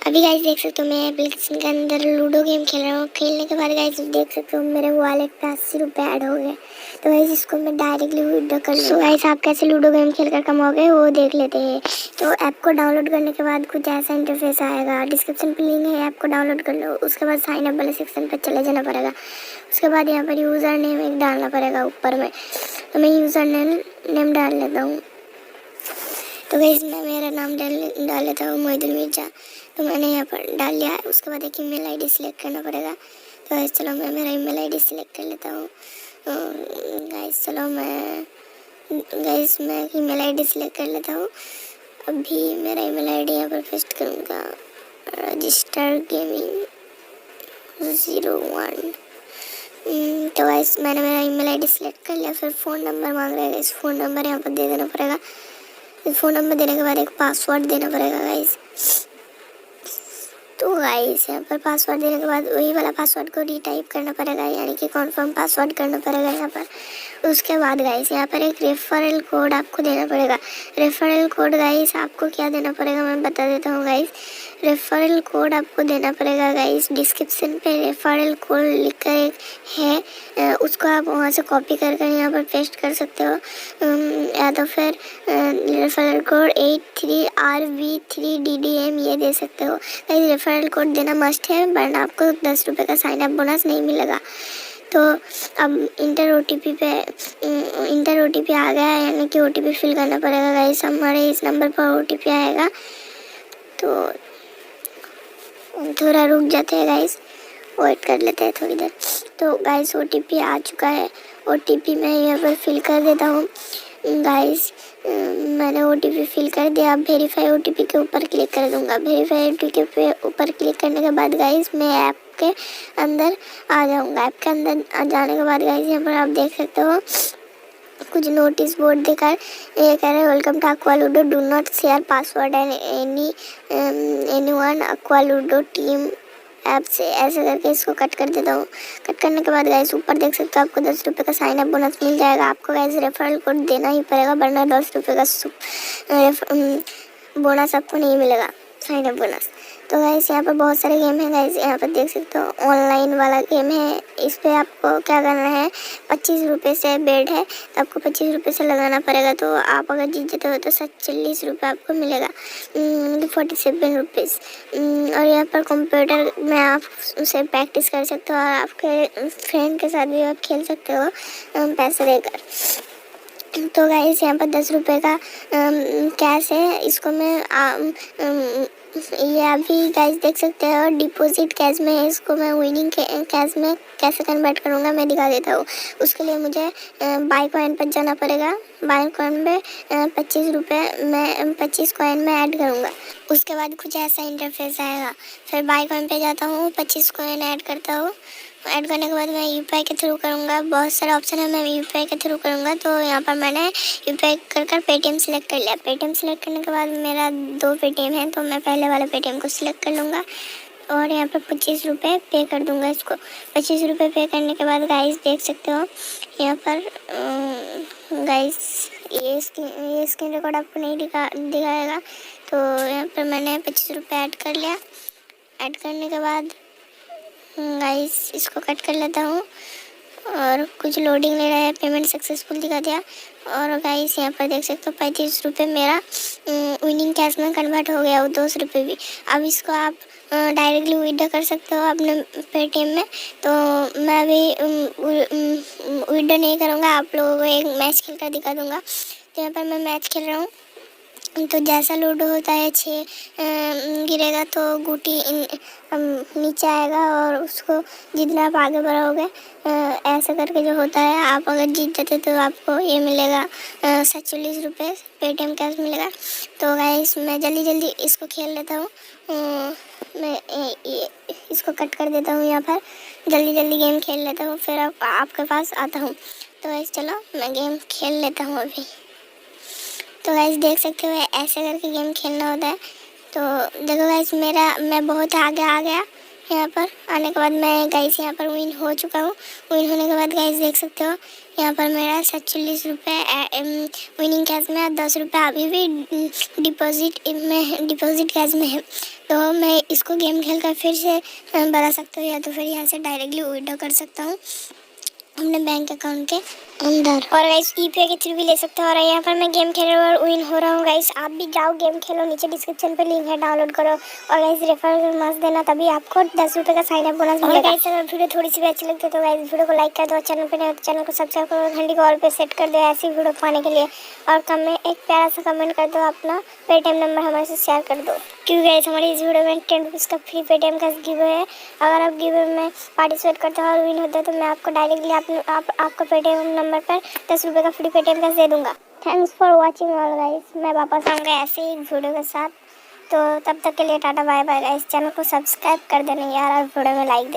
अभी गाइस देख सकते हो मैं एप्लीकेशन के अंदर लूडो गेम खेल रहा हूँ। खेलने के बाद गाइस देख सकते हो मेरे वॉलेट पे 80 रुपये ऐड हो गए। तो गाइस इसको मैं डायरेक्टली विड्रॉ कर लूँ। गाइस आप कैसे लूडो गेम खेल कर कमाओगे वो देख लेते हैं। तो ऐप को डाउनलोड करने के बाद कुछ ऐसा इंटरफेस आएगा। डिस्क्रिप्शन पे लिंक है, ऐप को डाउनलोड कर लो। उसके बाद साइन अप वाले सेक्शन पर चले जाना पड़ेगा। उसके बाद यहाँ पर यूज़र नेम एक डालना पड़ेगा ऊपर में। तो मैं यूज़र नेम डाल लेता हूँ। तो गाइस मैं मेरा नाम डाल लेता हूँ मोहिदुल मिर्जा। तो मैंने यहाँ पर डाल लिया है। उसके बाद एक ईमेल आईडी सिलेक्ट करना पड़ेगा। तो गाइस चलो मैं मेरा ईमेल आईडी सिलेक्ट कर लेता हूँ। गाइस चलो मैं ईमेल आईडी सिलेक्ट कर लेता हूँ। अभी मेरा ईमेल आईडी यहाँ पर पेस्ट करूँगा, रजिस्टर गेमिंग 01। तो गाइस मैंने मेरा ईमेल आईडी सिलेक्ट कर लिया। फिर फ़ोन नंबर मांग रहा है। इस फ़ोन नंबर यहाँ पर दे देना पड़ेगा। फ़ोन नंबर देने के बाद एक पासवर्ड देना पड़ेगा गाइस। तो गाइस यहाँ पर पासवर्ड देने के बाद वही वाला पासवर्ड को रीटाइप करना पड़ेगा, यानी कि कन्फर्म पासवर्ड करना पड़ेगा यहाँ पर। उसके बाद गाइस यहाँ पर एक रेफरल कोड आपको देना पड़ेगा। रेफरल कोड गाइस आपको क्या देना पड़ेगा मैं बता देता हूँ गाइस। रेफरल कोड आपको देना पड़ेगा गाइस। डिस्क्रिप्शन पे रेफरल कोड लिख कर है, उसको आप वहाँ से कॉपी कर कर यहाँ पर पेस्ट कर सकते हो। या तो फिर रेफरल कोड 83RV3DDM ये दे सकते हो। गाइस रेफरल कोड देना मस्ट है, वरना आपको 10 रुपये का साइन अप बोनस नहीं मिलेगा। तो अब इंटर OTP आ गया है, यानी कि OTP फिल करना पड़ेगा गाइस। हमारे इस नंबर पर OTP आएगा। तो थोड़ा रुक जाते हैं गाइस, वेट कर लेते हैं थोड़ी देर। तो गाइस OTP आ चुका है। OTP मैं यहाँ पर फिल कर देता हूँ गाइस। मैंने OTP फिल कर दिया। अब वेरीफाई OTP के ऊपर क्लिक कर दूंगा। वेरीफाई OTP के ऊपर क्लिक करने के बाद गाइस मैं ऐप के अंदर आ जाऊंगा। ऐप के अंदर आ जाने के बाद गाइस यहाँ पर आप देख सकते हो कुछ नोटिस बोर्ड देकर ये कह रहे हैं welcome to aqua ludo, do not share password and anyone aqua ludo team app से, ऐसे करके इसको कट कर देता हूँ। कट करने के बाद गाइस ऊपर देख सकते हो आपको 10 रुपये का साइन अप बोनस मिल जाएगा। आपको गाइस रेफरल कोड देना ही पड़ेगा, वरना 10 रुपये का बोनस आपको नहीं मिलेगा, साइन अप बोनस। तो गाइस यहाँ पर बहुत सारे गेम है गाइस। यहाँ पर देख सकते हो ऑनलाइन वाला गेम है। इस पर आपको क्या करना है, 25 रुपये से बेड है, तो आपको 25 रुपये से लगाना पड़ेगा। तो आप अगर जीत जाते हो तो 47 रुपये आपको मिलेगा, 47 रुपीज़। और यहाँ पर कंप्यूटर में आप उसे प्रैक्टिस कर सकते हो और आपके फ्रेंड के साथ भी आप खेल सकते हो पैसे देकर। तो गाइस यहाँ पर 10 रुपये का कैश है। इसको मैं ये अभी गाइस देख सकते हो डिपॉजिट कैश में है। इसको मैं विनिंग कैश में कैसे कन्वर्ट करूँगा मैं दिखा देता हूँ। उसके लिए मुझे बाय कॉइन पर जाना पड़ेगा। बाय कॉइन में 25 रुपये मैं 25 कॉइन में ऐड करूँगा। उसके बाद कुछ ऐसा इंटरफेस आएगा। फिर बाय कॉइन पे जाता हूँ, 25 कॉइन ऐड करता हूँ। ऐड करने के बाद मैं UPI के थ्रू करूँगा। बहुत सारे ऑप्शन है, मैं UPI के थ्रू करूँगा। तो यहाँ पर मैंने UPI कर पेटीएम सेलेक्ट कर लिया। पेटीएम सेलेक्ट करने के बाद मेरा 2 पेटीएम है, तो मैं पहले वाले पेटीएम को सिलेक्ट कर लूँगा और यहाँ पर 25 रुपये पे कर दूँगा इसको। 25 रुपये पे करने के बाद गाइस देख सकते हो यहाँ पर गाइस ये स्क्रीन रिकॉर्ड आपको नहीं दिखाएगा। तो यहाँ पर मैंने 25 रुपये ऐड कर लिया। ऐड करने के बाद गाइस इसको कट कर लेता हूँ और कुछ लोडिंग ले रहा है। पेमेंट सक्सेसफुल दिखा दिया। और गाइस यहाँ पर देख सकते हो 35 रुपये मेरा विनिंग कैश में कन्वर्ट हो गया, वो 2 रुपये भी। अब इसको आप डायरेक्टली विड्रॉ कर सकते हो अपने पेटीएम में। तो मैं अभी विड्रॉ नहीं करूँगा, आप लोगों को एक मैच खेल कर दिखा दूँगा। तो यहाँ पर मैं मैच खेल रहा हूँ। तो जैसा लूडो होता है 6 गिरेगा तो गुटी नीचे आएगा और उसको जितना आप आगे बढ़ाओगे ऐसा करके जो होता है, आप अगर जीत जाते तो आपको ये मिलेगा 47 रुपये पेटीएम कैश मिलेगा। तो गाइस मैं जल्दी इसको खेल लेता हूँ। मैं इसको कट कर देता हूँ। यहाँ पर जल्दी गेम खेल लेता हूँ, फिर आपके पास आता हूँ। तो गाइस चलो मैं गेम खेल लेता हूँ अभी। तो गाइस देख सकते हो ऐसे करके गेम खेलना होता है। तो देखो गाइस मैं बहुत आगे आ गया। यहाँ पर आने के बाद मैं गाइस यहाँ पर विन हो चुका हूँ। विन होने के बाद गाइस देख सकते हो यहाँ पर मेरा 47 रुपये विनिंग कैश में, 10 रुपये अभी भी डिपॉजिट कैश में है। तो मैं इसको गेम खेल कर फिर से बढ़ा सकता हूँ, या तो फिर यहाँ से डायरेक्टली विड्रॉ कर सकता हूँ अपने बैंक अकाउंट के अंदर। और गाइस यूपीआई के थ्रू भी ले सकते हो। और यहाँ पर मैं गेम खेल रहा हूँ और विन हो रहा हूँ गाइस। आप भी जाओ गेम खेलो, नीचे डिस्क्रिप्शन पे लिंक है, डाउनलोड करो। और गाइस रेफर मस्त देना, तभी आपको 10 रुपये का साइन अप बोनस मिलेगा। गाइस अगर वीडियो थोड़ी सी भी अच्छी लगती है तो गाइस वीडियो को लाइक कर दो, चैनल पे नए हो तो चैनल को सब्सक्राइब करो, घंटी को ऑल पे सेट कर दो ऐसी वीडियो पाने के लिए। और कमेंट एक प्यारा सा कमेंट कर दो, अपना पेटीएम नंबर हमारे से शेयर कर दो, क्योंकि गाइस हमारी इस वीडियो में 10 रुपीज़ का फ्री पेटीएम का गिव है। अगर आप गिव में पार्टिसिपेट करते हो और विन होते हो तो मैं आपको डायरेक्टली आपका पेटीएम नंबर पर 10 रुपये का फ्री पेटीएम कैश दे दूंगा। Thanks for watching all guys. मैं वापस आऊँगा ऐसे ही वीडियो के साथ, तो तब तक के लिए tata bye bye guys. Channel को सब्सक्राइब कर देना यार और वीडियो में लाइक दे